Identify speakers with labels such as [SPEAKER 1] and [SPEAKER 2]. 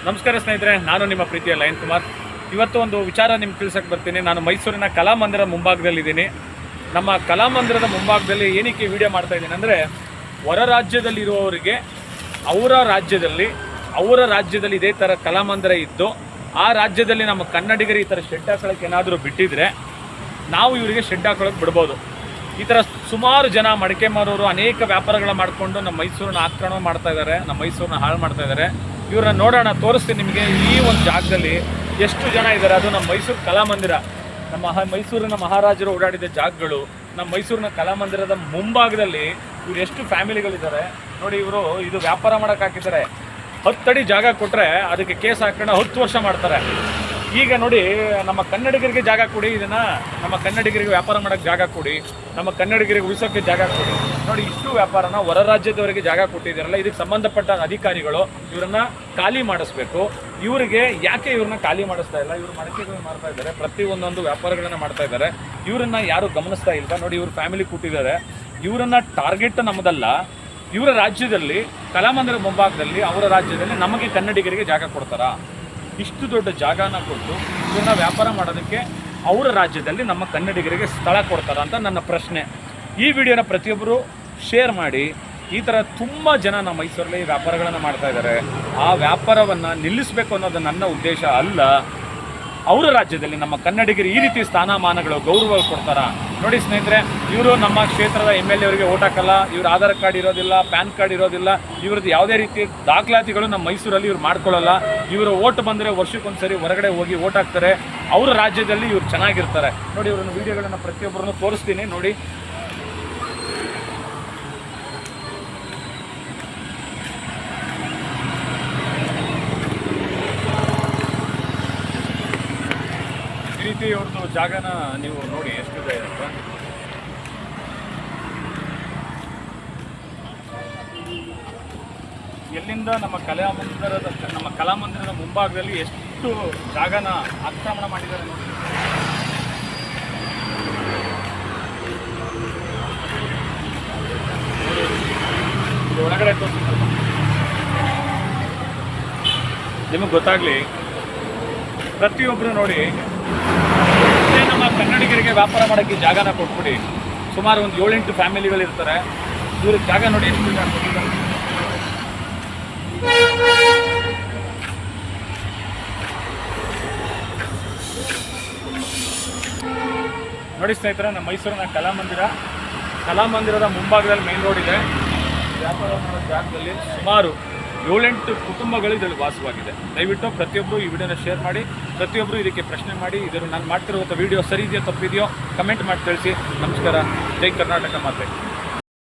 [SPEAKER 1] ನಮಸ್ಕಾರ ಸ್ನೇಹಿತರೆ, ನಾನು ನಿಮ್ಮ ಪ್ರೀತಿಯ ಲಯನ್ ಕುಮಾರ್. ಇವತ್ತು ಒಂದು ವಿಚಾರ ನಿಮ್ಗೆ ತಿಳಿಸಕ್ಕೆ ಬರ್ತೀನಿ. ನಾನು ಮೈಸೂರಿನ ಕಲಾಮಂದಿರ ಮುಂಭಾಗದಲ್ಲಿದ್ದೀನಿ. ನಮ್ಮ ಕಲಾಮಂದಿರದ ಮುಂಭಾಗದಲ್ಲಿ ಏನಕ್ಕೆ ವಿಡಿಯೋ ಮಾಡ್ತಾ ಇದ್ದೀನಿ ಅಂದರೆ, ಹೊರ ರಾಜ್ಯದಲ್ಲಿರುವವರಿಗೆ ಅವರ ರಾಜ್ಯದಲ್ಲಿ ಇದೇ ಥರ ಕಲಾಮಂದಿರ ಇದ್ದು ಆ ರಾಜ್ಯದಲ್ಲಿ ನಮ್ಮ ಕನ್ನಡಿಗರು ಈ ಥರ ಶೆಡ್ ಹಾಕೊಳ್ಳೋಕೆ ಏನಾದರೂ ಬಿಟ್ಟಿದ್ರೆ ನಾವು ಇವರಿಗೆ ಶೆಡ್ ಹಾಕೊಳ್ಳೋಕೆ ಬಿಡ್ಬೋದು. ಈ ಥರ ಸುಮಾರು ಜನ ಮಡಿಕೆ ಮಾರೋರು ಅನೇಕ ವ್ಯಾಪಾರಗಳ ಮಾಡಿಕೊಂಡು ನಮ್ಮ ಮೈಸೂರನ್ನ ಆಕ್ರಮಣ ಮಾಡ್ತಾ ಇದ್ದಾರೆ, ನಮ್ಮ ಮೈಸೂರನ್ನ ಹಾಳು ಮಾಡ್ತಾ ಇದ್ದಾರೆ. ಇವ್ರನ್ನ ನೋಡೋಣ, ತೋರಿಸ್ತೀನಿ ನಿಮಗೆ. ಈ ಒಂದು ಜಾಗದಲ್ಲಿ ಎಷ್ಟು ಜನ ಇದ್ದಾರೆ. ಅದು ನಮ್ಮ ಮೈಸೂರು ಕಲಾಮಂದಿರ, ನಮ್ಮ ಮೈಸೂರಿನ ಮಹಾರಾಜರು ಓಡಾಡಿದ ಜಾಗಗಳು. ನಮ್ಮ ಮೈಸೂರಿನ ಕಲಾಮಂದಿರದ ಮುಂಭಾಗದಲ್ಲಿ ಇವ್ರು ಎಷ್ಟು ಫ್ಯಾಮಿಲಿಗಳಿದ್ದಾರೆ ನೋಡಿ. ಇವರು ಇದು ವ್ಯಾಪಾರ ಮಾಡೋಕೆ ಹಾಕಿದ್ದಾರೆ. 10 ಅಡಿ ಜಾಗ ಕೊಟ್ಟರೆ ಅದಕ್ಕೆ ಕೇಸ್ ಹಾಕೊಂಡು 10 ವರ್ಷ ಮಾಡ್ತಾರೆ. ಈಗ ನೋಡಿ, ನಮ್ಮ ಕನ್ನಡಿಗರಿಗೆ ಜಾಗ ಕೊಡಿ, ಇದನ್ನು ನಮ್ಮ ಕನ್ನಡಿಗರಿಗೆ ವ್ಯಾಪಾರ ಮಾಡೋಕ್ಕೆ ಜಾಗ ಕೊಡಿ, ನಮ್ಮ ಕನ್ನಡಿಗರಿಗೆ ಉಳಿಸೋಕ್ಕೆ ಜಾಗ ಕೊಡಿ. ನೋಡಿ, ಇಷ್ಟು ವ್ಯಾಪಾರನ ಹೊರ ರಾಜ್ಯದವರಿಗೆ ಜಾಗ ಕೊಟ್ಟಿದ್ದಾರಲ್ಲ, ಇದಕ್ಕೆ ಸಂಬಂಧಪಟ್ಟ ಅಧಿಕಾರಿಗಳು ಇವರನ್ನು ಖಾಲಿ ಮಾಡಿಸ್ಬೇಕು. ಇವರಿಗೆ ಯಾಕೆ ಇವ್ರನ್ನ ಖಾಲಿ ಮಾಡಿಸ್ತಾ ಇಲ್ಲ? ಇವರು ಮಡಿಕೆಗಳು ಮಾಡ್ತಾ ಇದ್ದಾರೆ, ಪ್ರತಿಯೊಂದೊಂದು ವ್ಯಾಪಾರಗಳನ್ನು ಮಾಡ್ತಾ ಇದ್ದಾರೆ. ಇವರನ್ನು ಯಾರು ಗಮನಿಸ್ತಾ ಇಲ್ವಾ? ನೋಡಿ, ಇವ್ರ ಫ್ಯಾಮಿಲಿ ಕೂತಿದ್ದಾರೆ. ಇವರನ್ನು ಟಾರ್ಗೆಟ್ ನಮ್ಮದಲ್ಲ. ಇವರ ರಾಜ್ಯದಲ್ಲಿ ಕಲಾಮಂದಿರ ಮುಂಭಾಗದಲ್ಲಿ ಅವರ ರಾಜ್ಯದಲ್ಲಿ ನಮಗೆ ಕನ್ನಡಿಗರಿಗೆ ಜಾಗ ಕೊಡ್ತಾರಾ? ಇಷ್ಟು ದೊಡ್ಡ ಜಾಗನ ಕೊಟ್ಟು ಇದನ್ನು ವ್ಯಾಪಾರ ಮಾಡೋದಕ್ಕೆ ಅವರ ರಾಜ್ಯದಲ್ಲಿ ನಮ್ಮ ಕನ್ನಡಿಗರಿಗೆ ಸ್ಥಳ ಕೊಡ್ತಾರಾ ಅಂತ ನನ್ನ ಪ್ರಶ್ನೆ. ಈ ವಿಡಿಯೋನ ಪ್ರತಿಯೊಬ್ಬರು ಶೇರ್ ಮಾಡಿ. ಈ ಥರ ತುಂಬ ಜನ ನಮ್ಮ ಮೈಸೂರಲ್ಲಿ ವ್ಯಾಪಾರಗಳನ್ನು ಮಾಡ್ತಾ ಇದ್ದಾರೆ. ಆ ವ್ಯಾಪಾರವನ್ನು ನಿಲ್ಲಿಸಬೇಕು ಅನ್ನೋದು ನನ್ನ ಉದ್ದೇಶ ಅಲ್ಲ. ಅವರ ರಾಜ್ಯದಲ್ಲಿ ನಮ್ಮ ಕನ್ನಡಿಗರು ಈ ರೀತಿ ಸ್ಥಾನಮಾನಗಳು ಗೌರವ ಕೊಡ್ತಾರಾ? ನೋಡಿ ಸ್ನೇಹಿತರೆ, ಇವರು ನಮ್ಮ ಕ್ಷೇತ್ರದ MLA ಅವರಿಗೆ ಓಟ್ ಹಾಕಲ್ಲ. ಇವ್ರ ಆಧಾರ್ ಕಾರ್ಡ್ ಇರೋದಿಲ್ಲ, ಪ್ಯಾನ್ ಕಾರ್ಡ್ ಇರೋದಿಲ್ಲ. ಇವ್ರದ್ದು ಯಾವುದೇ ರೀತಿ ದಾಖಲಾತಿಗಳು ನಮ್ಮ ಮೈಸೂರಲ್ಲಿ ಇವ್ರು ಮಾಡ್ಕೊಳ್ಳಲ್ಲ. ಇವರು ಓಟ್ ಬಂದರೆ ವರ್ಷಕ್ಕೊಂದ್ಸರಿ ಹೊರಗಡೆ ಹೋಗಿ ಓಟ್ ಹಾಕ್ತಾರೆ. ಅವರ ರಾಜ್ಯದಲ್ಲಿ ಇವ್ರು ಚೆನ್ನಾಗಿರ್ತಾರೆ. ನೋಡಿ, ಇವ್ರನ್ನ ವೀಡಿಯೋಗಳನ್ನು ಪ್ರತಿಯೊಬ್ಬರನ್ನು ತೋರಿಸ್ತೀನಿ ನೋಡಿ. ಈ ರೀತಿ ಅವ್ರದ್ದು ಜಾಗನ ನೀವು ನೋಡಿ ಎಷ್ಟಿದೆ ಅಂತ. ಎಲ್ಲಿಂದ ನಮ್ಮ ಕಲಾಮಂದಿರದ ಮುಂಭಾಗದಲ್ಲಿ ಎಷ್ಟು ಜಾಗನ ಆಕ್ರಮಣ ಮಾಡಿದ್ದಾರೆ ನೋಡಿ. ಒಳಗಡೆ ನಿಮಗೆ ಗೊತ್ತಾಗ್ಲಿ. ಪ್ರತಿಯೊಬ್ಬರು ನೋಡಿ, ನಮ್ಮ ಕನ್ನಡಿಗರಿಗೆ ವ್ಯಾಪಾರ ಮಾಡೋಕ್ಕೆ ಜಾಗನ ಕೊಟ್ಬಿಡಿ. ಸುಮಾರು ಒಂದು 7-8 ಫ್ಯಾಮಿಲಿಗಳಿರ್ತಾರೆ. ಇವ್ರಿಗೆ ಜಾಗ ನೋಡಿ ಎಷ್ಟು ಜಾಗ ಕೊಟ್ಟಿದ್ದಾರೆ. ನೋಡಿ ಸ್ನೇಹಿತರೆ, ನಮ್ಮ ಮೈಸೂರಿನ ಕಲಾಮಂದಿರದ ಮುಂಭಾಗದಲ್ಲಿ ಮೇನ್ ರೋಡ್ ಇದೆ. ವ್ಯಾಪಾರ ಮಾಡೋ ಜಾಗದಲ್ಲಿ ಸುಮಾರು 7-8 ಕುಟುಂಬಗಳು ಇದರಲ್ಲಿ ವಾಸವಾಗಿದೆ. ದಯವಿಟ್ಟು ಪ್ರತಿಯೊಬ್ಬರು ಈ ವಿಡಿಯೋನ ಶೇರ್ ಮಾಡಿ. ಪ್ರತಿಯೊಬ್ಬರು ಇದಕ್ಕೆ ಪ್ರಶ್ನೆ ಮಾಡಿ. ಇದನ್ನು ನಾನು ಮಾಡ್ತಿರುವಂಥ ವಿಡಿಯೋ ಸರಿ ಇದೆಯೋ ತಪ್ಪಿದೆಯೋ ಕಮೆಂಟ್ ಮಾಡಿ ತಿಳಿಸಿ. ನಮಸ್ಕಾರ. ಜೈ ಕರ್ನಾಟಕ ಮಾತೆ.